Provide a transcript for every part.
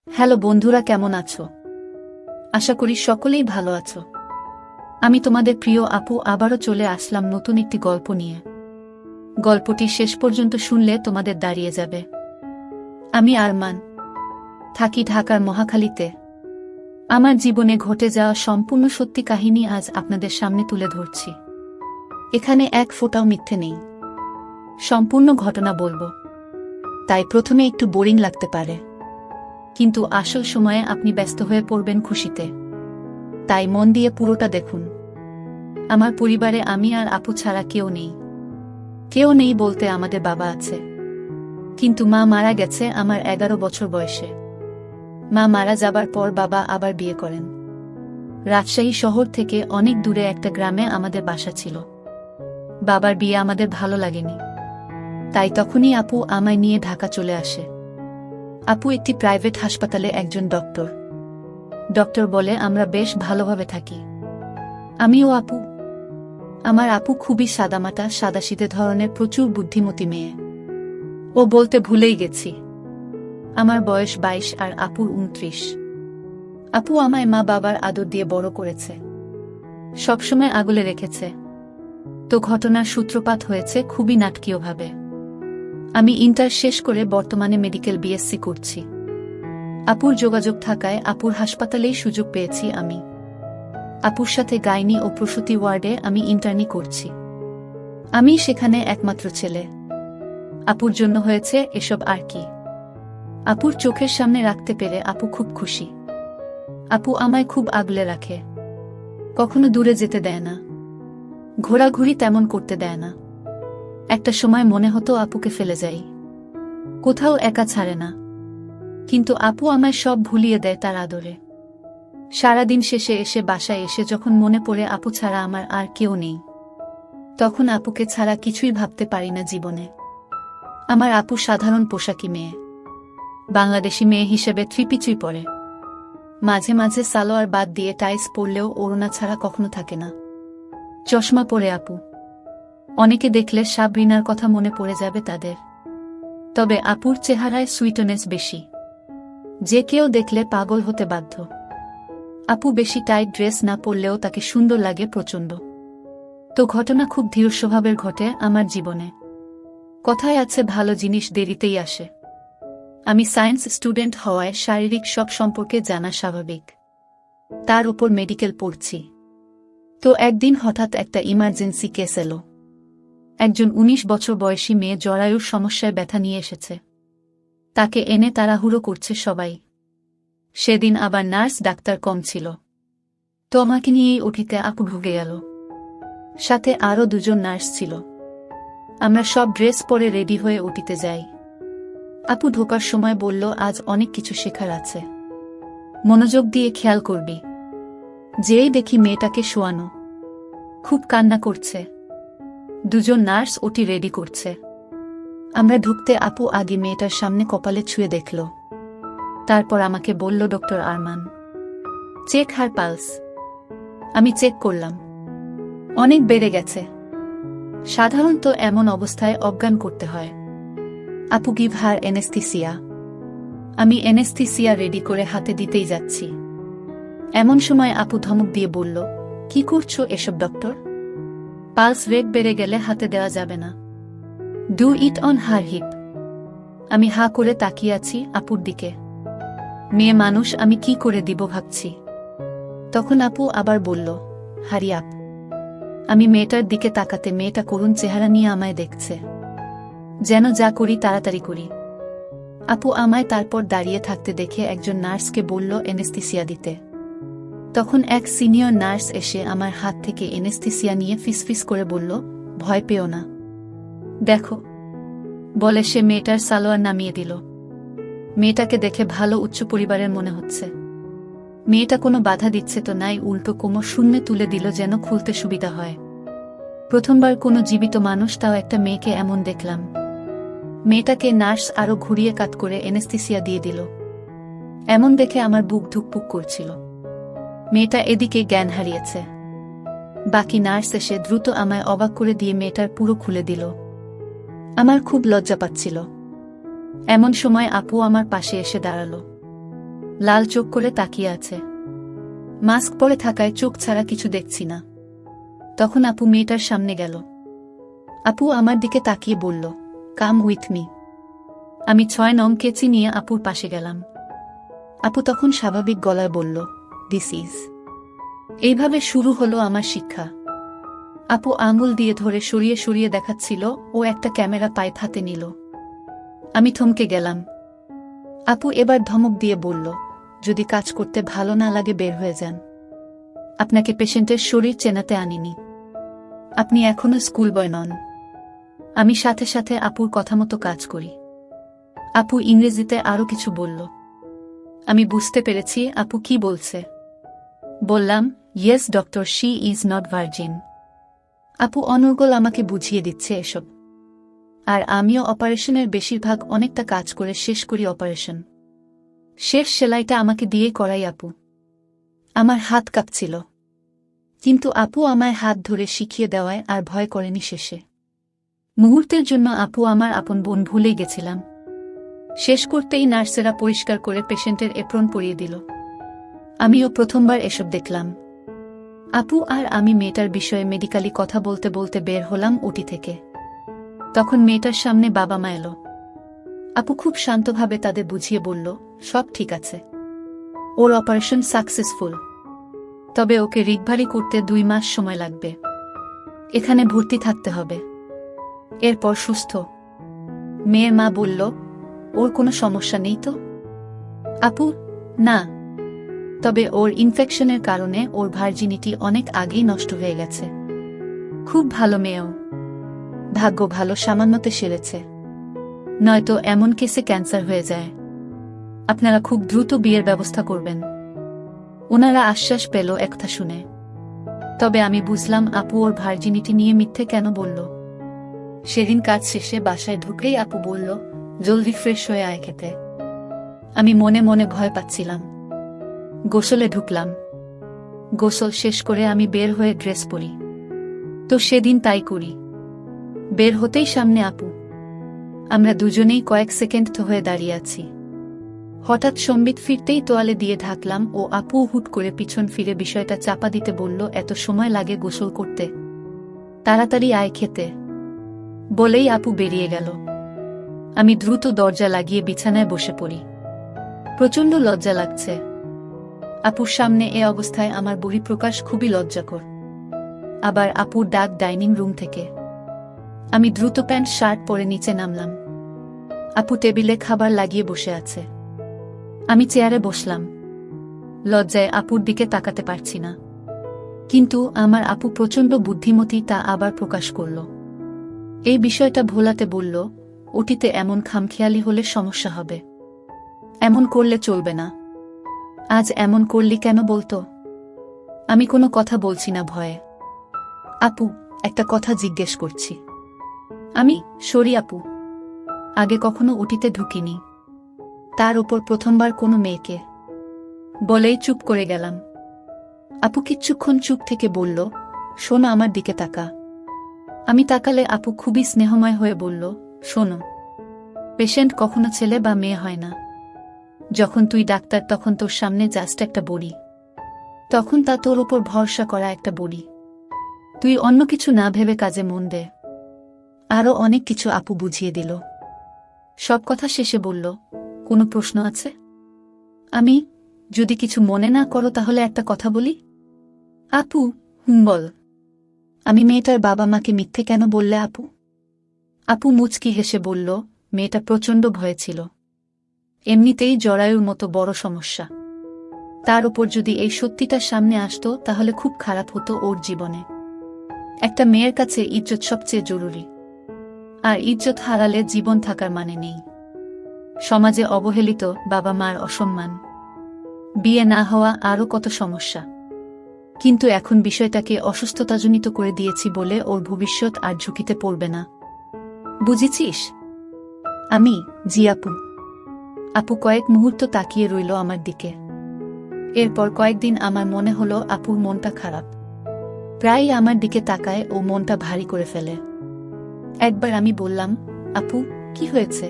Hello বন্ধুরা, কেমন আছো? আশা করি সকলেই ভালো আছো। আমি তোমাদের প্রিয় আপু আবারও চলে আসলাম নতুন একটি গল্প নিয়ে। গল্পটি শেষ পর্যন্ত শুনলে তোমাদের দাঁড়িয়ে যাবে। আমি আরমান, থাকি ঢাকার মহাখালীতে। আমার জীবনে ঘটে যাওয়া সম্পূর্ণ সত্যি কাহিনী আজ আপনাদের সামনে তুলে ধরছি। এখানে এক ফোঁটাও মিথ্যে নেই, সম্পূর্ণ ঘটনা বলবো। তাই প্রথমে একটু বোরিং লাগতে পারে, কিন্তু আসল সময়ে আপনি ব্যস্ত হয়ে পড়বেন খুশিতে। তাই মন দিয়ে পুরোটা দেখুন। আমার পরিবারে আমি আর আপু ছাড়া কেউ নেই। কেউ নেই বলতে আমাদের বাবা আছে, কিন্তু মা মারা গেছে আমার 11 বছর বয়সে। মা মারা যাবার পর বাবা আবার বিয়ে করেন। রাজশাহী শহর থেকে অনেক দূরে একটা গ্রামে আমাদের বাসা ছিল। বাবার বিয়ে আমাদের ভালো লাগেনি, তাই তখনই আপু আমায় নিয়ে ঢাকা চলে আসে। আপু একটি প্রাইভেট হাসপাতালে একজন ডক্টর। ডক্টর বলে আমরা বেশ ভালোভাবে থাকি। আমিও আপু। আমার আপু খুবই সাদামাটা, সাদাসিধে ধরনের, প্রচুর বুদ্ধিমতী মেয়ে। ও বলতে ভুলেই গেছি, আমার বয়স 22 আর আপুর 29। আপু আমায় মা বাবার আদর দিয়ে বড় করেছে, সবসময় আগলে রেখেছে। তো ঘটনার সূত্রপাত হয়েছে খুবই নাটকীয়ভাবে। আমি ইন্টার শেষ করে বর্তমানে মেডিকেল বিএসসি করছি। আপুর যোগাযোগ থাকায় আপুর হাসপাতালেই সুযোগ পেয়েছি আমি। আপুর সাথে গাইনি ও প্রসূতি ওয়ার্ডে আমি ইন্টার্নি করছি। আমি সেখানে একমাত্র ছেলে। আপুর জন্য হয়েছে এসব আর কি। আপুর চোখের সামনে রাখতে পেরে আপু খুব খুশি। আপু আমায় খুব আগলে রাখে, কখনো দূরে যেতে দেয় না, ঘোরাঘুরি তেমন করতে দেয় না। একটা সময় মনে হতো আপুকে ফেলে যাই, কোথাও একা ছাড়ে না। কিন্তু আপু আমায় সব ভুলিয়ে দেয় তার আদরে। সারাদিন শেষে এসে বাসায় এসে যখন মনে পড়ে আপু ছাড়া আমার আর কেউ নেই, তখন আপুকে ছাড়া কিছুই ভাবতে পারি না জীবনে। আমার আপু সাধারণ পোশাকি মেয়ে, বাংলাদেশি মেয়ে হিসেবে থ্রিপিচুই পরে। মাঝে মাঝে সালোয়ার বাদ দিয়ে টাইস পরলেও ওড়না ছাড়া কখনো থাকে না। চশমা পরে আপু। অনেকে দেখলে সাবরিনার কথা মনে পড়ে যাবে তাদের। তবে আপুর চেহারায় সুইটনেস বেশি, যে কেউ দেখলে পাগল হতে বাধ্য। আপু বেশি টাইট ড্রেস না পরলেও তাকে সুন্দর লাগে প্রচণ্ড। তো ঘটনা খুব ধীর স্বভাবের ঘটে আমার জীবনে। কথায় আছে ভালো জিনিস দেরিতেই আসে। আমি সায়েন্স স্টুডেন্ট হওয়ায় শারীরিক সব সম্পর্কে জানা স্বাভাবিক, তার উপর মেডিকেল পড়ছি। তো একদিন হঠাৎ একটা ইমার্জেন্সি কেস এলো। একজন 19 বছর বয়সী মেয়ে জরায়ুর সমস্যায় ব্যথা নিয়ে এসেছে। তাকে এনে তাড়াহুড়ো করছে সবাই। সেদিন আবার নার্স ডাক্তার কম ছিল। তো আমাকে নিয়েই ওটিতে আপু ঢুকে গেল। সাথে আরও 2জন নার্স ছিল। আমরা সব ড্রেস পরে রেডি হয়ে ওটিতে যাই। আপু ঢোকার সময় বলল, আজ অনেক কিছু শেখার আছে, মনোযোগ দিয়ে খেয়াল করবি। যেই দেখি মেয়েটাকে শোয়ানো, খুব কান্না করছে। 2জন নার্স ওটি রেডি করছে। আমরা ঢুকতে আপু আগে মেয়েটার সামনে কপালে ছুঁয়ে দেখল। তারপর আমাকে বলল, ডক্টর আরমান, চেক হার পালস। আমি চেক করলাম, অনেক বেড়ে গেছে। সাধারণত এমন অবস্থায় অজ্ঞান করতে হয়। আপু গিভ হার এনেস্থিসিয়া। আমি এনেস্থিসিয়া রেডি করে হাতে দিতেই যাচ্ছি। এমন সময় আপু ধমক দিয়ে বলল, কি করছো এসব ডক্টর? পালস রেট বেড়ে গেলে হাতে দেওয়া যাবে না। Do it on her hip. আমি হা করে তাকিয়ে আছি আপুর দিকে। মেয়ে মানুষ, আমি কি করে দিব ভাবছি। তখন আপু আবার বলল, হারি আপ। আমি মেয়েটার দিকে তাকাতে মেয়েটা করুণ চেহারা নিয়ে আমায় দেখছে, যেন যা করি তাড়াতাড়ি করি। আপু আমায় তারপর দাঁড়িয়ে থাকতে দেখে একজন নার্সকে বলল এনেস্থিসিয়া দিতে। তখন এক সিনিয়র নার্স এসে আমার হাত থেকে এনেস্থিসিয়া নিয়ে ফিসফিস করে বলল, ভয় পেও না, দেখো। বলে সে মেয়েটার সালোয়ার নামিয়ে দিল। মেয়েটাকে দেখে ভালো উচ্চ পরিবারের মনে হচ্ছে। মেয়েটা কোনো বাধা দিচ্ছে তো নাই, উল্টো কোমর শূন্যে তুলে দিল যেন খুলতে সুবিধা হয়। প্রথমবার কোনো জীবিত মানুষ, তাও একটা মেয়েকে এমন দেখলাম। মেয়েটাকে নার্স আরো ঘুরিয়ে কাট করে এনেস্থিসিয়া দিয়ে দিল। এমন দেখে আমার বুক ধুকপুক করছিল। মেয়েটা এদিকে জ্ঞান হারিয়েছে। বাকি নার্স এসে দ্রুত আমায় অবাক করে দিয়ে মেয়েটার পুরো খুলে দিল। আমার খুব লজ্জা পাচ্ছিল। এমন সময় আপু আমার পাশে এসে দাঁড়ালো। লাল চোখ করে তাকিয়ে আছে। মাস্ক পরে থাকায় চোখ ছাড়া কিছু দেখছি না। তখন আপু মেয়েটার সামনে গেল। আপু আমার দিকে তাকিয়ে বলল, কাম উইথ মি। আমি 6 নং কেচি নিয়ে আপুর পাশে গেলাম। আপু তখন স্বাভাবিক গলায় বলল, দিস ইজ। এইভাবে শুরু হলো আমার শিক্ষা। আপু আঙুল দিয়ে ধরে সরিয়ে সরিয়ে দেখাচ্ছিল, ও একটা ক্যামেরা পাইপ হাতে নিল। আমি থমকে গেলাম। আপু এবার ধমক দিয়ে বলল, যদি কাজ করতে ভালো না লাগে বের হয়ে যান। আপনাকে পেশেন্টের শরীর চেনাতে আনিনি। আপনি এখনো স্কুল বয় নন। আমি সাথে সাথে আপুর কথা মতো কাজ করি। আপু ইংরেজিতে আরো কিছু বলল। আমি বুঝতে পেরেছি আপু কি বলছে। বললাম, yes doctor, she is not virgin. আপু অনর্গল আমাকে বুঝিয়ে দিচ্ছে এসব। আর আমিও অপারেশনের বেশিরভাগ অনেকটা কাজ করে শেষ করি অপারেশন। শেষ সেলাইটা আমাকে দিয়ে করাই আপু। আমার হাত কাঁপছিল, কিন্তু আপু আমায় হাত ধরে শিখিয়ে দেওয়ায় আর ভয় করেনি শেষে। মুহূর্তের জন্য আপু আমার আপন বোন ভুলেই গেছিলাম। শেষ করতেই নার্সেরা পরিষ্কার করে পেশেন্টের এপ্রন পরিয়ে দিল। আমিও প্রথমবার এসব দেখলাম। আপু আর আমি মেয়েটার বিষয়ে মেডিকেলি কথা বলতে বলতে বের হলাম ওটি থেকে। তখন মেয়েটার সামনে বাবা মা এলো। আপু খুব শান্তভাবে তাদের বুঝিয়ে বলল, সব ঠিক আছে, ওর অপারেশন সাকসেসফুল, তবে ওকে রিকভারি করতে 2 মাস সময় লাগবে। এখানে ভর্তি থাকতে হবে, এরপর সুস্থ। মেয়ের মা বলল, ওর কোনো সমস্যা নেই তো? আপু, না, তবে ওর ইনফেকশনের কারণে ওর ভার্জিনিটি অনেক আগেই নষ্ট হয়ে গেছে। খুব ভালো মেয়েও, ভাগ্য ভালো সামান্যতে সেরেছে, নয়তো এমন কেসে ক্যান্সার হয়ে যায়। আপনারা খুব দ্রুত বিয়ের ব্যবস্থা করবেন। ওনারা আশ্বাস পেল একটা শুনে। তবে আমি বুঝলাম আপু ওর ভার্জিনিটি নিয়ে মিথ্যে কেন বলল। সেদিন কাজ শেষে বাসায় ঢুকেই আপু বলল, জলদি ফ্রেশ হয়ে আয় খেতে। আমি মনে মনে ভয় পাচ্ছিলাম। গোসলে ঢুকলাম। গোসল শেষ করে আমি বের হয়ে ড্রেস পরি। তো সেদিন তাই করি। বের হতেই সামনে আপু। আমরা দুজনেই কয়েক সেকেন্ড হয়ে দাঁড়িয়ে আছি। হঠাৎ সম্বিত ফিরতেই তোয়ালে দিয়ে ঢাকলাম ও আপু হুট করে পিছন ফিরে বিষয়টা চাপা দিতে বলল, এত সময় লাগে গোসল করতে? তাড়াতাড়ি আয় খেতে। বলেই আপু বেরিয়ে গেল। আমি দ্রুত দরজা লাগিয়ে বিছানায় বসে পড়ি। প্রচণ্ড লজ্জা লাগছে। আপুর সামনে এ অবস্থায় আমার বহিঃপ্রকাশ খুবই লজ্জাকর। আবার আপুর ডাক ডাইনিং রুম থেকে। আমি দ্রুত প্যান্ট শার্ট পরে নিচে নামলাম। আপু টেবিলে খাবার লাগিয়ে বসে আছে। আমি চেয়ারে বসলাম। লজ্জায় আপুর দিকে তাকাতে পারছি না। কিন্তু আমার আপু প্রচণ্ড বুদ্ধিমতী, তা আবার প্রকাশ করল। এই বিষয়টা ভোলাতে বলল, ওটিতে এমন খামখেয়ালি হলে সমস্যা হবে। এমন করলে চলবে না। আজ এমন করলি কেন বলতো? আমি কোনো কথা বলছি না ভয়ে। আপু, একটা কথা জিজ্ঞেস করছি। আমি, সরি আপু, আগে কখনো ওটিতে ঢুকিনি, তার উপর প্রথমবার কোনো মেয়েকে। বলেই চুপ করে গেলাম। আপু কিচ্ছুক্ষণ চুপ থেকে বলল, শোনো, আমার দিকে তাকা। আমি তাকালে আপু খুবই স্নেহময় হয়ে বলল, শোনো, পেশেন্ট কখনো ছেলে বা মেয়ে হয় না। যখন তুই ডাক্তার তখন তোর সামনে জাস্ট একটা বড়ি। তখন তা তোর ওপর ভরসা করা একটা বড়ি। তুই অন্য কিছু না ভেবে কাজে মন দে। আরও অনেক কিছু আপু বুঝিয়ে দিল। সব কথা শেষে বলল, কোনো প্রশ্ন আছে? আমি, যদি কিছু মনে না করো তাহলে একটা কথা বলি। আপু, বল। আমি মেয়েটার বাবা মাকে মিথ্যে কেন বললে আপু? আপু মুচকি হেসে বলল, মেয়েটা প্রচণ্ড ভয়ে ছিল। এমনিতেই জরায়ুর মতো বড় সমস্যা, তার উপর যদি এই সত্যিটা সামনে আসতো তাহলে খুব খারাপ হতো ওর জীবনে। একটা মেয়ের কাছে ইজ্জত সবচেয়ে জরুরি, আর ইজ্জত হারালে জীবন থাকার মানে নেই। সমাজে অবহেলিত, বাবা মার অসম্মান, বিয়ে না হওয়া, আরও কত সমস্যা। কিন্তু এখন বিষয়টাকে অসুস্থতাজনিত করে দিয়েছি বলে ওর ভবিষ্যৎ আর ঝুঁকিতে পড়বে না। বুঝেছিস? আমি, জি আপু। আপু কয়েক মুহূর্ত তাকিয়ে রইল আমার দিকে। এরপর কয়েকদিন আমার মনে হলো আপুর মনটা খারাপ। প্রায়ই আমার দিকে তাকায় ও মনটা ভারী করে ফেলে। একবার আমি বললাম, আপু, কি হয়েছে?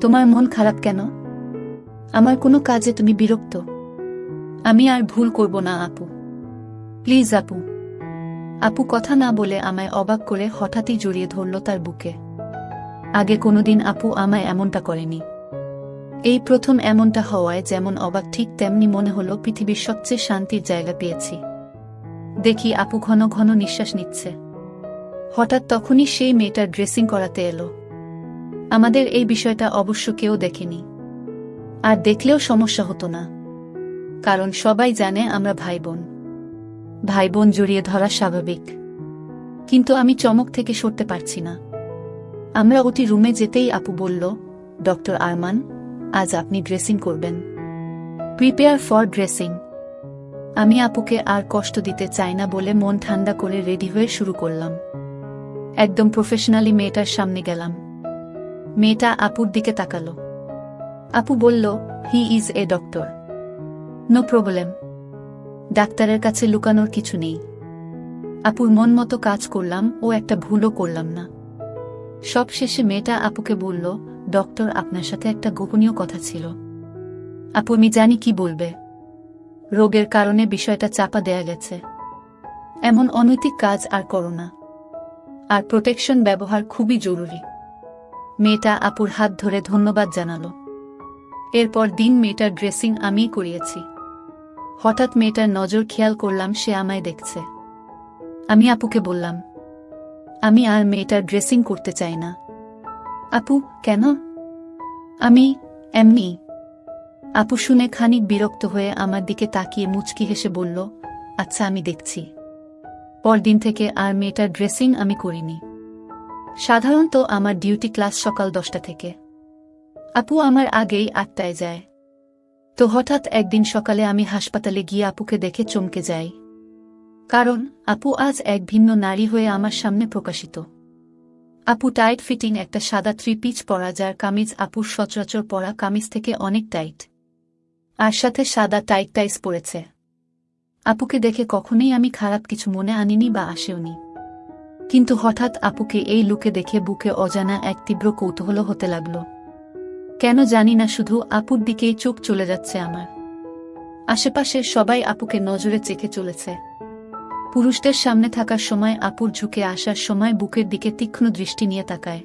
তোমার মন খারাপ কেন? আমার কোনো কাজে তুমি বিরক্ত? আমি আর ভুল করব না আপু, প্লিজ আপু। আপু কথা না বলে আমায় অবাক করে হঠাৎই জড়িয়ে ধরল তার বুকে। আগে কোনোদিন আপু আমায় এমনটা করেনি। এই প্রথম এমনটা হওয়ায় যেমন অবাক ঠিক তেমনি মনে হলো পৃথিবীর সবচেয়ে শান্তির জায়গা পেয়েছি। দেখি আপু ঘন ঘন নিঃশ্বাস নিচ্ছে। হঠাৎ তখনই সেই মেয়েটার ড্রেসিং করাতে এলো। আমাদের এই বিষয়টা অবশ্য কেউ দেখেনি, আর দেখলেও সমস্যা হতো না, কারণ সবাই জানে আমরা ভাই বোন। ভাই বোন জড়িয়ে ধরা স্বাভাবিক। কিন্তু আমি চমক থেকে সরতে পারছি না। আমরা ওটি রুমে যেতেই আপু বলল, ডক্টর আরমান, আজ আপনি ড্রেসিং করবেন। Prepare for dressing. আমি আপুকে আর কষ্ট দিতে চাই না বলে মন ঠান্ডা করে রেডি হয়ে শুরু করলাম। একদম প্রফেশনালি মেয়েটার সামনে গেলাম। মেয়েটা আপুর দিকে তাকালো। আপু বলল, he is a doctor, no problem. ডাক্তারের কাছে লুকানোর কিছু নেই। আপুর মন মতো কাজ করলাম ও একটা ভুলও করলাম না। সব শেষে মেয়েটা আপুকে বলল, ডক্টর, আপনার সাথে একটা গোপনীয় কথা ছিল। আপু, আমি জানি কি বলবে। রোগের কারণে বিষয়টা চাপা দেয়া গেছে। এমন অনৈতিক কাজ আর করো না। আর প্রোটেকশন ব্যবহার খুবই জরুরি। মেয়েটা আপুর হাত ধরে ধন্যবাদ জানালো। এরপর দিন মেয়েটার ড্রেসিং আমিই করিয়েছি। হঠাৎ মেয়েটার নজর খেয়াল করলাম সে আমায় দেখছে। আমি আপুকে বললাম, আমি আর মেয়েটার ড্রেসিং করতে চাই না। আপু, কেন? আমি এমনি। আপু শুনে খানিক বিরক্ত হয়ে আমার দিকে তাকিয়ে মুচকি হেসে বলল, আচ্ছা, আমি দেখছি। পরদিন থেকে আর মেয়েটার ড্রেসিং আমি করিনি। সাধারণত আমার ডিউটি ক্লাস সকাল 10টা থেকে। আপু আমার আগেই 8টায় যায়। তো হঠাৎ একদিন সকালে আমি হাসপাতালে গিয়ে আপুকে দেখে চমকে যাই। কারণ আপু আজ এক ভিন্ন নারী হয়ে আমার সামনে প্রকাশিত। আপু টাইট ফিটিং একটা সাদা 3 পিস পরা, যার কামিজ আপুর সচরাচর পরা কামিজ থেকে অনেক টাইট, আর সাথে সাদা টাইট টাইস পরেছে। আপুকে দেখে কখনোই আমি খারাপ কিছু মনে আনিনি বা আসেওনি। কিন্তু হঠাৎ আপুকে এই লুকে দেখে বুকে অজানা এক তীব্র কৌতূহল হতে লাগলো। কেন জানি না, শুধু আপুর দিকেই চোখ চলে যাচ্ছে আমার। আশেপাশের সবাই আপুকে নজরে চেখে চলেছে। পুরুষদের সামনে থাকার সময় আপুর ঝুঁকে আসার সময় বুকের দিকে তীক্ষ্ণ দৃষ্টি নিয়ে তাকায়।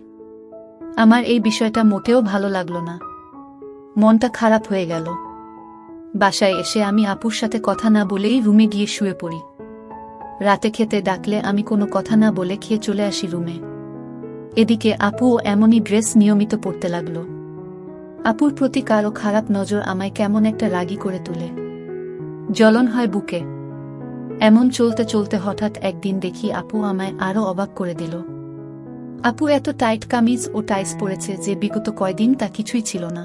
আমার এই বিষয়টা মোটেও ভালো লাগলো না। মনটা খারাপ হয়ে গেল। বাসায় এসে আমি আপুর সাথে কথা না বলেই রুমে গিয়ে শুয়ে পড়ি। রাতে খেতে ডাকলে আমি কোনো কথা না বলে খেয়ে চলে আসি রুমে। এদিকে আপুও এমনই ড্রেস নিয়মিত পরতে লাগলো। আপুর প্রতি কারো খারাপ নজর আমায় কেমন একটা রাগী করে তোলে। জ্বলন হয় বুকে। এমন চলতে চলতে হঠাৎ একদিন দেখি আপু আমায় আরো অবাক করে দিল। আপু এত টাইট কামিজ ও টাইস পরেছে যে বিগত কয়দিন তা কিছুই ছিল না।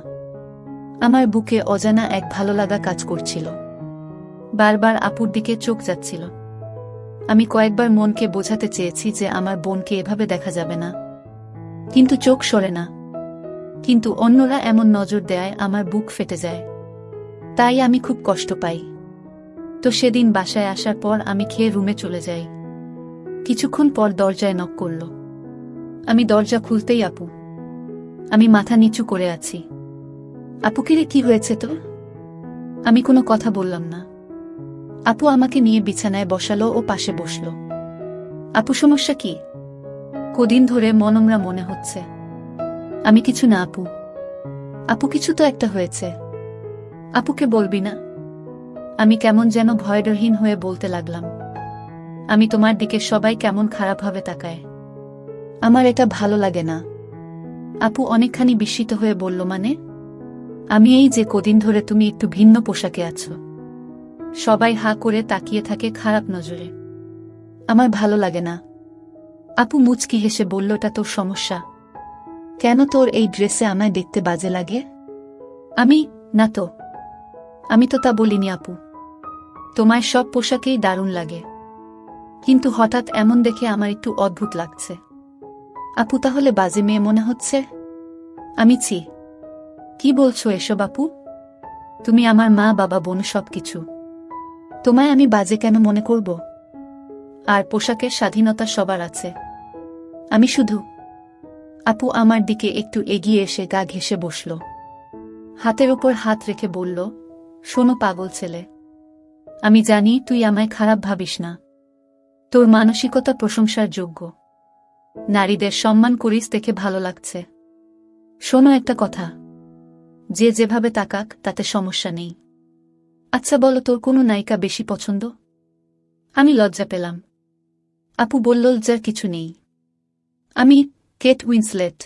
আমার বুকে অজানা এক ভালো লাগা কাজ করছিল। বারবার আপুর দিকে চোখ যাচ্ছিল। আমি কয়েকবার মনকে বোঝাতে চেয়েছি যে আমার বোনকে এভাবে দেখা যাবে না, কিন্তু চোখ সরে না। কিন্তু অন্যরা এমন নজর দেয় আমার বুক ফেটে যায়। তাই আমি খুব কষ্ট পাই। তো সেদিন বাসায় আসার পর আমি খেয়ে রুমে চলে যাই। কিছুক্ষণ পর দরজায় নক করল। আমি দরজা খুলতেই আপু। আমি মাথা নিচু করে আছি। আপুকে রে, কি হয়েছে তো? আমি কোনো কথা বললাম না। আপু আমাকে নিয়ে বিছানায় বসালো ও পাশে বসল। আপু, সমস্যা কি? কদিন ধরে মনমরা মনে হচ্ছে। আমি কিছু না আপু। আপু, কিছু তো একটা হয়েছে। আপুকে বলবি না? আমি কেমন যেন ভয়ডরহীন হয়ে বলতে লাগলাম। আমি তোমার দিকে সবাই কেমন খারাপভাবে তাকায়। আমার এটা ভালো লাগে না। আপু অনেকখানি বিস্মিত হয়ে বলল, মানে? আমি এই যে কদিন ধরে তুমি একটু ভিন্ন পোশাকে আছো, সবাই হা করে তাকিয়ে থাকে খারাপ নজরে। আমার ভালো লাগে না। আপু মুচকি হেসে বলল, এটা তোর সমস্যা। কেন, তোর এই ড্রেসে আমায় দেখতে বাজে লাগে? আমি না তো। আমি তো তা বলিনি আপু। তোমায় সব পোশাকেই দারুণ লাগে। কিন্তু হঠাৎ এমন দেখে আমার একটু অদ্ভুত লাগছে। আপু, তাহলে বাজে মেয়ে মনে হচ্ছে? আমি ছি। কি বলছো এসব আপু? তুমি আমার মা, বাবা, বোন, সবকিছু। তোমায় আমি বাজে কেন মনে করব? আর পোশাকের স্বাধীনতা সবার আছে। আমি শুধু। আপু আমার দিকে একটু এগিয়ে এসে গা ঘেঁষে বসল। হাতের ওপর হাত রেখে বলল, শোনো পাগল ছেলে, আমি জানি তুই আমায় খারাপ ভাবিস না। তোর মানসিকতা প্রশংসার যোগ্য। নারীদের সম্মান করিস দেখে ভালো লাগছে। শোনো একটা কথা, যে যেভাবে তাকাক তাতে সমস্যা নেই। আচ্ছা বলো, তোর কোনো নায়িকা বেশি পছন্দ? আমি লজ্জা পেলাম। আপু বলল, লজ্জার কিছু নেই, আমি কেট উইন্সলেট।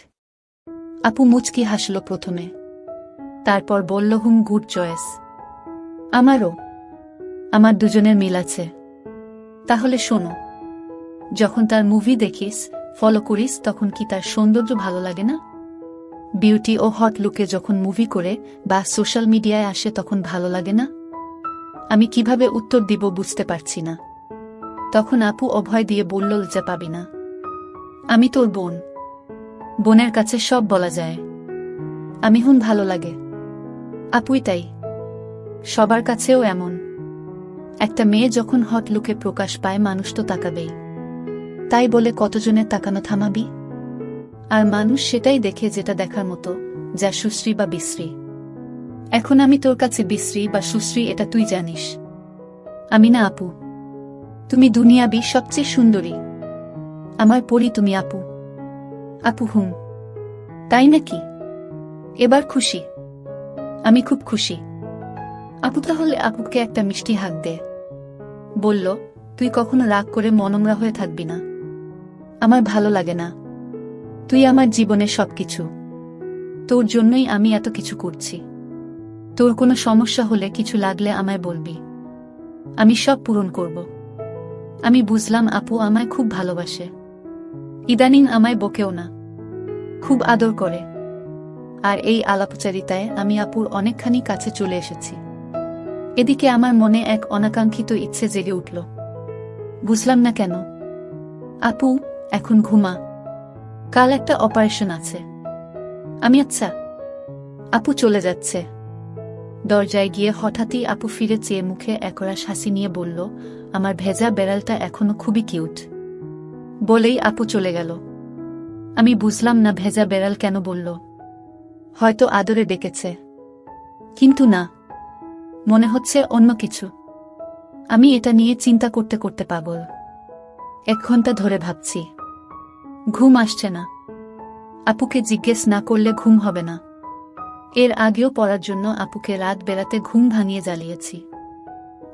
আপু মুচকি হাসল প্রথমে, তারপর বলল, গুড চয়েস। আমারও। আমার দুজনের মিল আছে। তাহলে শোনো, যখন তার মুভি দেখিস, ফলো করিস, তখন কি তার সৌন্দর্য ভালো লাগে না? বিউটি ও হট লুকে যখন মুভি করে বা সোশ্যাল মিডিয়ায় আসে তখন ভালো লাগে না? আমি কিভাবে উত্তর দিব বুঝতে পারছি না। তখন আপু অভয় দিয়ে বলল, লজ্জা পাবি না, আমি তোর বোন। বোনের কাছে সব বলা যায়। আমি ভালো লাগে। আপুই তাই, সবার কাছেও এমন। একটা মেয়ে যখন হট লুকে প্রকাশ পায় মানুষ তো তাকাবেই। তাই বলে কতজনের তাকানো থামাবি? আর মানুষ সেটাই দেখে যেটা দেখার মতো, যা সুশ্রী বা বিশ্রী। এখন আমি তোর কাছে বিশ্রী বা সুশ্রী এটা তুই জানিস। আমি না আপু। তুমি দুনিয়াবি সবচেয়ে সুন্দরী। আমার পরি তুমি আপু। আপু তাই নাকি? এবার খুশি? আমি খুব খুশি। আপু তাহলে আপুকে একটা মিষ্টি হাঁক দে। বলল, তুই কখনো রাগ করে মনমরা হয়ে থাকবি না। আমার ভালো লাগে না। তুই আমার জীবনের সবকিছু। তোর জন্যই আমি এত কিছু করছি। তোর কোনো সমস্যা হলে কিছু লাগলে আমায় বলবি, আমি সব পূরণ করব। আমি বুঝলাম আপু আমায় খুব ভালোবাসে। ইদানিং আমায় বকেও না, খুব আদর করে। আর এই আলাপচারিতায় আমি আপুর অনেকখানি কাছে চলে এসেছি। এদিকে আমার মনে এক অনাকাঙ্ক্ষিত ইচ্ছে জেগে উঠল। বুঝলাম না কেন। আপু, এখন ঘুমা, কাল একটা অপারেশন আছে। আমি আচ্ছা। আপু চলে যাচ্ছে। দরজায় গিয়ে হঠাৎই আপু ফিরে চেয়ে মুখে একরাশ হাসি নিয়ে বলল, আমার ভেজা বেড়ালটা এখনো খুবই কিউট। বলেই আপু চলে গেল। আমি বুঝলাম না ভেজা বেড়াল কেন বলল। হয়তো আদরে ডেকেছে। কিন্তু না, মনে হচ্ছে অন্য কিছু। আমি এটা নিয়ে চিন্তা করতে করতে পাগল। 1 ঘন্টা ধরে ভাবছি, ঘুম আসছে না। আপুকে জিজ্ঞেস না করলে ঘুম হবে না। এর আগেও পড়ার জন্য আপুকে রাত বেড়াতে ঘুম ভাঙিয়ে জ্বালিয়েছি।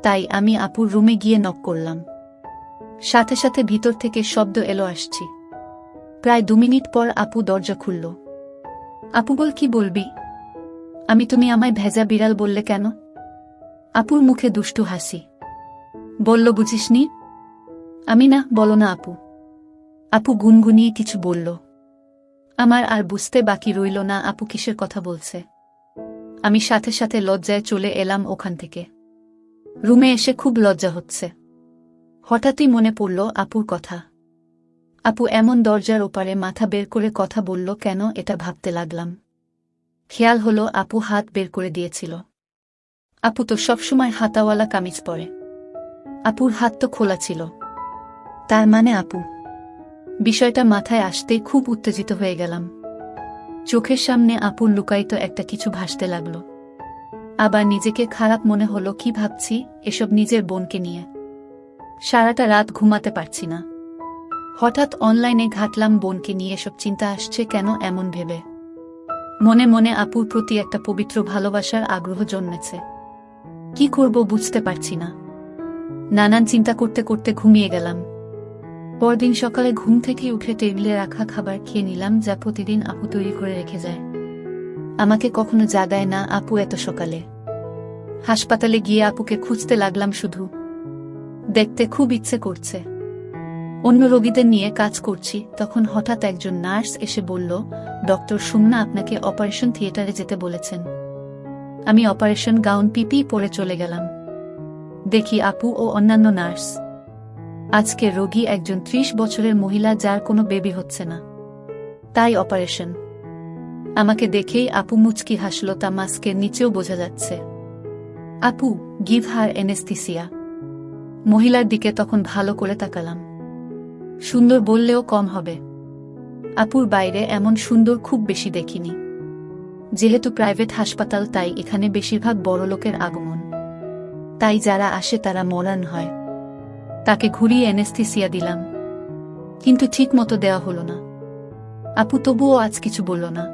তাই আমি আপুর রুমে গিয়ে নক করলাম। সাথে সাথে ভিতর থেকে শব্দ এলো, আসছি। প্রায় 2 মিনিট পর আপু দরজা খুলল। আপু বল, কি বলবি? আমি তুমি আমায় ভেজা বিড়াল বললে কেন? আপুর মুখে দুষ্টু হাসি। বলল, বুঝিসনি? আমি না, বলো না আপু। আপু গুনগুনিয়ে কিছু বলল। আমার আর বুঝতে বাকি রইল না আপু কিসের কথা বলছে। আমি সাথে সাথে লজ্জায় চলে এলাম ওখান থেকে। রুমে এসে খুব লজ্জা হচ্ছে। হঠাৎই মনে পড়ল আপুর কথা। আপু এমন দরজার ওপারে মাথা বের করে কথা বলল কেন, এটা ভাবতে লাগলাম। খেয়াল হলো আপু হাত বের করে দিয়েছিল। আপু তো সবসময় হাতাওয়ালা কামিজ পরে। আপুর হাত তো খোলা ছিল। তার মানে আপু। বিষয়টা মাথায় আসতেই খুব উত্তেজিত হয়ে গেলাম। চোখের সামনে আপুর লুকায়িত একটা কিছু ভাসতে লাগলো। আবার নিজেকে খারাপ মনে হলো, কি ভাবছি এসব নিজের বোনকে নিয়ে। সারাটা রাত ঘুমাতে পারছি না। হঠাৎ অনলাইনে ঘাটলাম বোনকে নিয়ে এসব চিন্তা আসছে কেন এমন ভেবে। মনে মনে আপুর প্রতি একটা পবিত্র ভালোবাসার আগ্রহ জন্মেছে। কি করব বুঝতে পারছি না। নানান চিন্তা করতে করতে ঘুমিয়ে গেলাম। পরদিন সকালে ঘুম থেকে উঠে টেবিলে রাখা খাবার খেয়ে নিলাম, যা প্রতিদিন আপু তৈরি করে রেখে যায়। আমাকে কখনো জাগায় না আপু এত সকালে। হাসপাতালে গিয়ে আপুকে খুঁজতে লাগলাম শুধু। দেখতে খুব ইচ্ছে করছে। অন্য রোগীদের নিয়ে কাজ করছি, তখন হঠাৎ একজন নার্স এসে বলল, ডক্টর সুমনা আপনাকে অপারেশন থিয়েটারে যেতে বলেছেন। আমি অপারেশন গাউন পিপি পরে চলে গেলাম। দেখি আপু ও অন্যান্য নার্স। আজকে রোগী একজন 30 বছরের মহিলা, যার কোনো বেবি হচ্ছে না, তাই অপারেশন। আমাকে দেখেই আপু মুচকি হাসল, তা মাস্কের নিচেও বোঝা যাচ্ছে। আপু, গিভ হার এনেস্থিসিয়া। মহিলার দিকে তখন ভালো করে তাকালাম। সুন্দর বললেও কম হবে। আপুর বাইরে এমন সুন্দর খুব বেশি দেখিনি। যেহেতু প্রাইভেট হাসপাতাল তাই এখানে বেশিরভাগ বড়লোকের আগমন। তাই যারা আসে তারা মরান হয়। তাকে ঘুরিয়ে অ্যানেস্থেসিয়া দিলাম, কিন্তু ঠিক মতো দেওয়া হলো না। আপু তবুও আজ কিছু বলল না।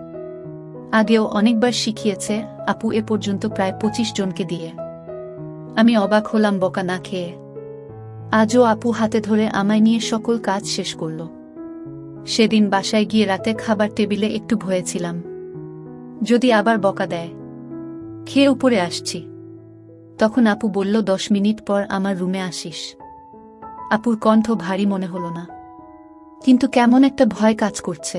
আগেও অনেকবার শিখিয়েছে আপু, এ পর্যন্ত প্রায় 25 জনকে দিয়ে। আমি অবাক হলাম বকা না খেয়ে। আজও আপু হাতে ধরে আমায় নিয়ে সকল কাজ শেষ করল। সেদিন বাসায় গিয়ে রাতে খাবার টেবিলে একটু ভয়ে ছিলাম, যদি আবার বকা দেয়। খেয়ে উপরে আসছি, তখন আপু বলল 10 মিনিট পর আমার রুমে আসিস। আপুর কণ্ঠ ভারী মনে হলো না, কিন্তু কেমন একটা ভয় কাজ করছে।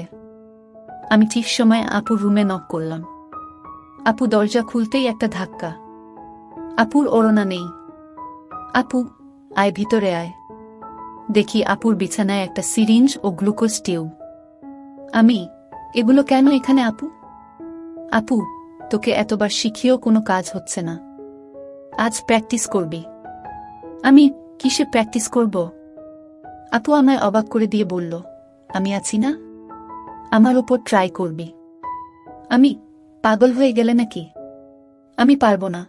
আমি ঠিক সময় আপুর রুমে নক করলাম। আপু দরজা খুলতেই একটা ধাক্কা। আপুর ওড়না নেই। আপু, আয় ভিতরে আয়। দেখি আপুর বিছানায় একটা সিরিঞ্জ ও গ্লুকোজ টিউব। আমি, এগুলো কেন এখানে আপু? আপু, তোকে এতবার শিখিয়েও কোনো কাজ হচ্ছে না। আজ প্র্যাকটিস করবি। আমি, কিসে প্র্যাকটিস করব? আপু আমায় অবাক করে দিয়ে বলল, আমি আছি না, আমার ওপর ট্রাই করবি। আমি, পাগল হয়ে গেলে নাকি? আমি পারবো না।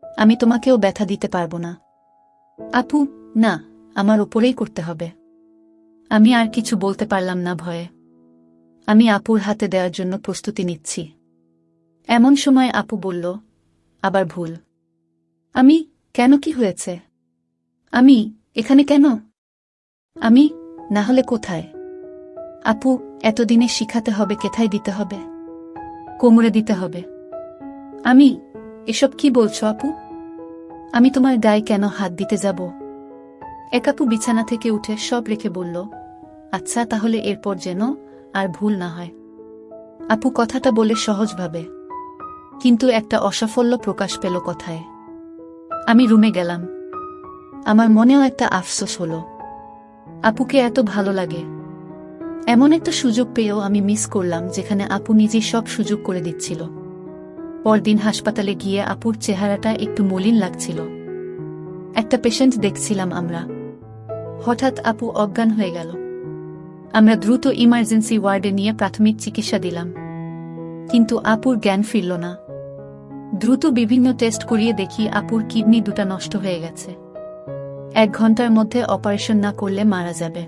আমি তোমাকেও ব্যথা দিতে পারবো না। আপু, না, আমার ওপরেই করতে হবে। আমি আর কিছু বলতে পারলাম না ভয়ে। আমি আপুর হাতে দেওয়ার জন্য প্রস্তুতি নিচ্ছি। এমন সময় আপু বলল, আবার ভুল। আমি, কেন, কি হয়েছে? আমি, এখানে কেন? আমি, না হলে কোথায়? আপু, এতদিনে শিখাতে হবে কেথায় দিতে হবে? কোমরে দিতে হবে। আমি, এসব কি বলছো আপু? আমি তোমার গায়ে কেন হাত দিতে যাব? এক আপু বিছানা থেকে উঠে সব রেখে বলল, আচ্ছা তাহলে এরপর যেন আর ভুল না হয়। আপু কথাটা বলে সহজভাবে, কিন্তু একটা অসাফল্য প্রকাশ পেল কথায়। আমি রুমে গেলাম। আমার মনেও একটা আফসোস হলো, আপুকে এত ভালো লাগে। এমন একটা সুযোগ পেয়েও আমি মিস করলাম, যেখানে আপু নিজেই সব সুযোগ করে দিচ্ছিল। পরদিন হাসপাতালে গিয়ে আপুর চেহারাটা একটু মলিন লাগছিল। একটা পেশেন্ট দেখছিলাম আমরা। হঠাৎ আপু অজ্ঞান হয়ে গেল। আমরা দ্রুত ইমার্জেন্সি ওয়ার্ডে নিয়ে প্রাথমিক চিকিৎসা দিলাম, কিন্তু আপুর জ্ঞান ফিরল না। দ্রুত বিভিন্ন টেস্ট করিয়ে দেখি আপুর কিডনি দুটা নষ্ট হয়ে গেছে। 1 ঘন্টার মধ্যে অপারেশন না করলে মারা যাবে।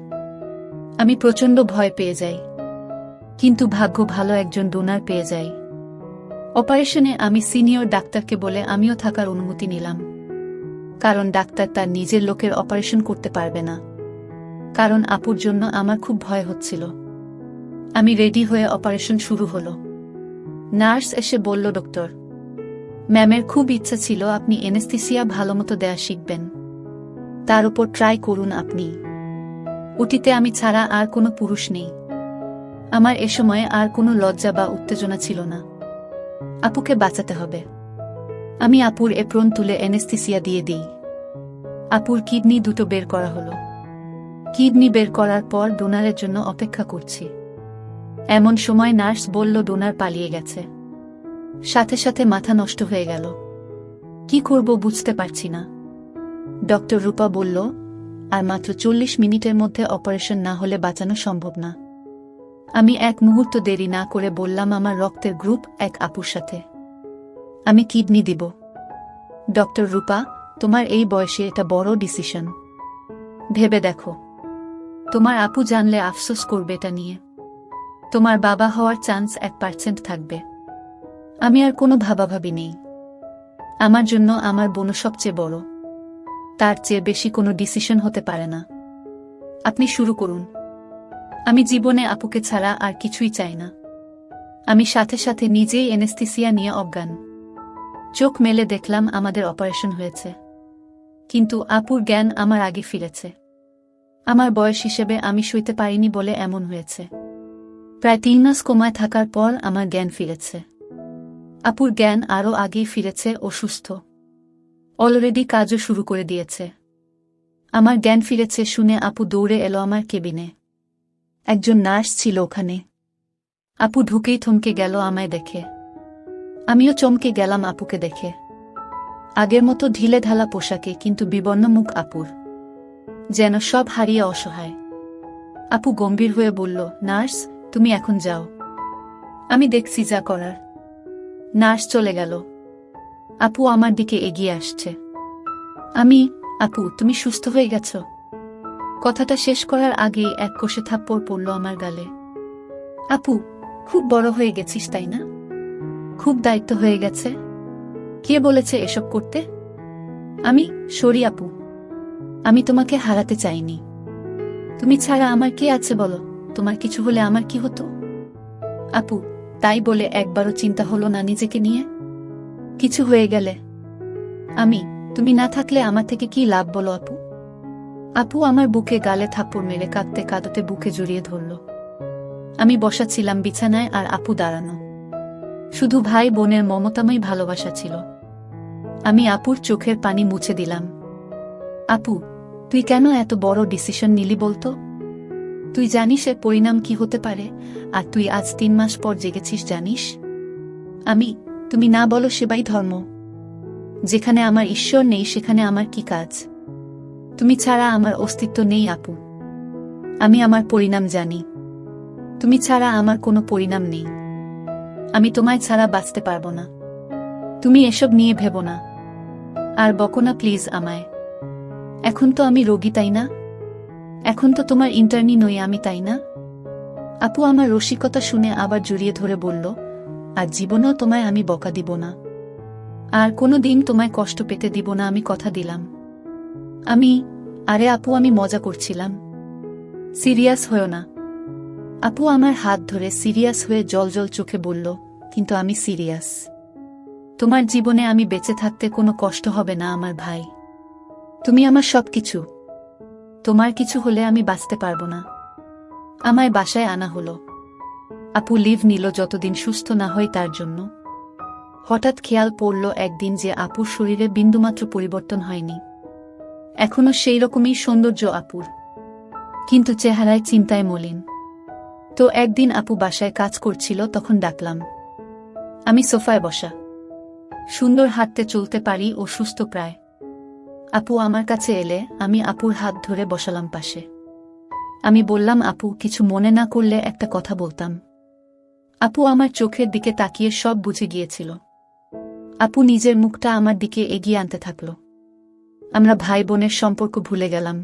আমি প্রচণ্ড ভয় পেয়ে যাই, কিন্তু ভাগ্য ভালো, একজন ডোনার পেয়ে যাই। অপারেশনে আমি সিনিয়র ডাক্তারকে বলে আমিও থাকার অনুমতি নিলাম, কারণ ডাক্তার তার নিজের লোকের অপারেশন করতে পারবে না। কারণ আপুর জন্য আমার খুব ভয় হচ্ছিল। আমি রেডি হয়ে অপারেশন শুরু হলো। নার্স এসে বলল, ডক্টর ম্যামের খুব ইচ্ছা ছিল আপনি এনেস্থেসিয়া ভালোমতো দেয়া শিখবেন, তার উপর ট্রাই করুন আপনি। ওটিতে আমি ছাড়া আর কোনো পুরুষ নেই। আমার এ সময়ে আর কোনো লজ্জা বা উত্তেজনা ছিল না। আপুকে বাঁচাতে হবে। আমি আপুর এপ্রন তুলে এনেস্থেসিয়া দিয়ে দিই। আপুর কিডনি দুটো বের করা হলো। কিডনি বের করার পর ডোনারের জন্য অপেক্ষা করছি। এমন সময় নার্স বলল, ডোনার পালিয়ে গেছে। সাথে সাথে মাথা নষ্ট হয়ে গেল। কি করব বুঝতে পারছি না। ডক্টর রূপা বলল, আর মাত্র 40 মিনিটের মধ্যে অপারেশন না হলে বাঁচানো সম্ভব না। আমি এক মুহূর্ত দেরি না করে বললাম, আমার রক্তের গ্রুপ 1 আপুর সাথে। আমি কিডনি দিব। ডক্টর রূপা, তোমার এই বয়সে এটা বড় ডিসিশন। ভেবে দেখো, তোমার আপু জানলে আফসোস করবে এটা নিয়ে। তোমার বাবা হওয়ার চান্স 1% থাকবে। আমি আর কোনো ভাবাভাবি নেই। আমার জন্য আমার বোন সবচেয়ে বড়। তার চেয়ে বেশি কোনো ডিসিশন হতে পারে না। আপনি শুরু করুন। আমি জীবনে আপুকে ছাড়া আর কিছুই চাই না। আমি সাথে সাথে নিজেই এনেস্থেসিয়া নিয়ে অজ্ঞান। চোখ মেলে দেখলাম আমাদের অপারেশন হয়েছে, কিন্তু আপুর জ্ঞান আমার আগে ফিরেছে। আমার বয়স হিসেবে আমি সইতে পারিনি বলে এমন হয়েছে। প্রায় 3 মাস কোমায় থাকার পর আমার জ্ঞান ফিরেছে। আপুর জ্ঞান আরও আগেই ফিরেছে ও সুস্থ। অলরেডি কাজও শুরু করে দিয়েছে। আমার জ্ঞান ফিরেছে শুনে আপু দৌড়ে এলো আমার কেবিনে। একজন নার্স ছিল ওখানে। আপু ঢুকেই থমকে গেল আমায় দেখে। আমিও চমকে গেলাম আপুকে দেখে। আগের মতো ঢিলে ঢালা পোশাকে, কিন্তু বিবর্ণ মুখ আপুর, যেন সব হারিয়ে অসহায়। আপু গম্ভীর হয়ে বলল, নার্স তুমি এখন যাও, আমি দেখছি যা করার। নার্স চলে গেল। আপু আমার দিকে এগিয়ে আসছে। আপু তুমি সুস্থ হয়ে গেছ? কথাটা শেষ করার আগেই এক কষে থাপ্পড় পড়ল আমার গালে। আপু, খুব বড় হয়ে গেছিস তাই না? খুব দায়িত্ব হয়ে গেছে। কে বলেছে এসব করতে? সরি আপু, আমি তোমাকে হারাতে চাইনি। তুমি ছাড়া আমার কে আছে বলো? তোমার কিছু হলে আমার কি হতো? আপু, তাই বলে একবারও চিন্তা হলো না নিজেকে নিয়ে? কিছু হয়ে গেলে? তুমি না থাকলে আমার থেকে কি লাভ বলো আপু? আপু আমার বুকে গালে থাপ্পড় মেরে কাঁদতে কাঁদতে বুকে জড়িয়ে ধরল। আমি বসা ছিলাম বিছানায় আর আপু দাঁড়ানো। শুধু ভাই বোনের মমতাময় ভালোবাসা ছিল। আমি আপুর চোখের পানি মুছে দিলাম। আপু, তুই কেন এত বড় ডিসিশন নিলি বলতো? তুই জানিস এর পরিণাম কি হতে পারে? আর তুই আজ 3 মাস পর জেগেছিস জানিস? তুমি না বলো সেবাই ধর্ম। যেখানে আমার ঈশ্বর নেই সেখানে আমার কি কাজ? তুমি ছাড়া আমার অস্তিত্ব নেই আপু। আমি আমার পরিণাম জানি। তুমি ছাড়া আমার কোনো পরিণাম নেই। আমি তোমায় ছাড়া বাঁচতে পারবো না। তুমি এসব নিয়ে ভেবো না। আর বকো না প্লিজ আমায়। এখন তো আমি রোগী তাই না? এখন তো তোমার ইন্টার্নি নই আমি তাই না? আপু আমার রসিকতা শুনে আবার জড়িয়ে ধরে বলল, আর জীবনেও তোমায় আমি বকা দিব না। আর কোনো দিন তোমায় কষ্ট পেতে দিব না, আমি কথা দিলাম। আরে আপু আমি মজা করছিলাম। সিরিয়াস হয়ো না। আপু আমার হাত ধরে সিরিয়াস হয়ে জলজল চোখে বলল, কিন্তু আমি সিরিয়াস। তোমার জীবনে আমি বেঁচে থাকতে কোনো কষ্ট হবে না আমার ভাই। তুমি আমার সবকিছু। তোমার কিছু হলে আমি বাঁচতে পারবো না। আমায় বাসায় আনা হলো। আপু লিভ নিল যতদিন সুস্থ না হয় তার জন্য। হঠাৎ খেয়াল পড়ল একদিন যে আপুর শরীরে বিন্দুমাত্র পরিবর্তন হয়নি। এখনো সেই রকমই সৌন্দর্য আপুর, কিন্তু চেহারায় চিন্তায় মলিন। তো একদিন আপু বাসায় কাজ করছিল, তখন ডাকলাম। আমি সোফায় বসা, সুন্দর হাঁটতে চলতে পারি ও সুস্থ প্রায়। আপু আমার কাছে এলে আমি আপুর হাত ধরে বসালাম পাশে। আমি বললাম, আপু কিছু মনে না করলে একটা কথা বলতাম। আপু আমার চোখের দিকে তাকিয়ে সব বুঝে গিয়েছিল। আপু নিজের মুখটা আমার দিকে এগিয়ে আনতে থাকল। আমরা ভাই বোনের সম্পর্ক ভুলে গেলাম।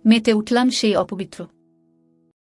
মেতে উঠলাম সেই অপবিত্র